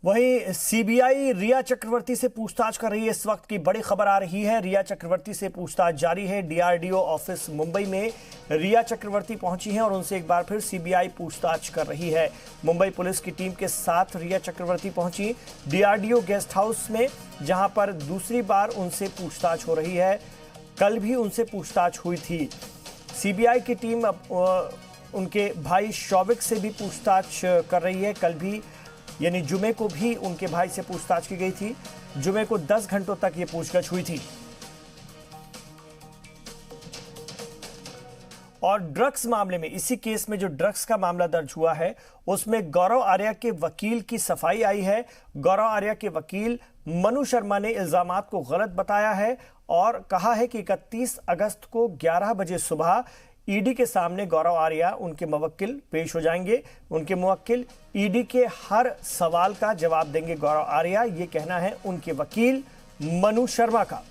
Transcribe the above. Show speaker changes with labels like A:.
A: वहीं सीबीआई रिया चक्रवर्ती से पूछताछ कर रही है। इस वक्त की बड़ी खबर आ रही है, रिया चक्रवर्ती से पूछताछ जारी है। डीआरडीओ ऑफिस मुंबई में रिया चक्रवर्ती पहुंची हैं और उनसे एक बार फिर सीबीआई पूछताछ कर रही है। मुंबई पुलिस की टीम के साथ रिया चक्रवर्ती पहुंची डीआरडीओ गेस्ट हाउस में, जहां पर दूसरी बार उनसे पूछताछ हो रही है। कल भी उनसे पूछताछ हुई थी। सीबीआई की टीम उनके भाई शौविक से भी पूछताछ कर रही है। कल भी यानी जुमे को भी उनके भाई से पूछताछ की गई थी। जुमे को 10 घंटों तक ये पूछताछ हुई थी। और ड्रग्स मामले में, इसी केस में जो ड्रग्स का मामला दर्ज हुआ है, उसमें गौरव आर्या के वकील की सफाई आई है। गौरव आर्या के वकील मनु शर्मा ने इल्जामात को गलत बताया है और कहा है कि 31 अगस्त को 11 बजे सुबह ईडी के सामने गौरव आर्या, उनके मुवक्किल पेश हो जाएंगे। उनके मुवक्किल ईडी के हर सवाल का जवाब देंगे गौरव आर्या, ये कहना है उनके वकील मनु शर्मा का।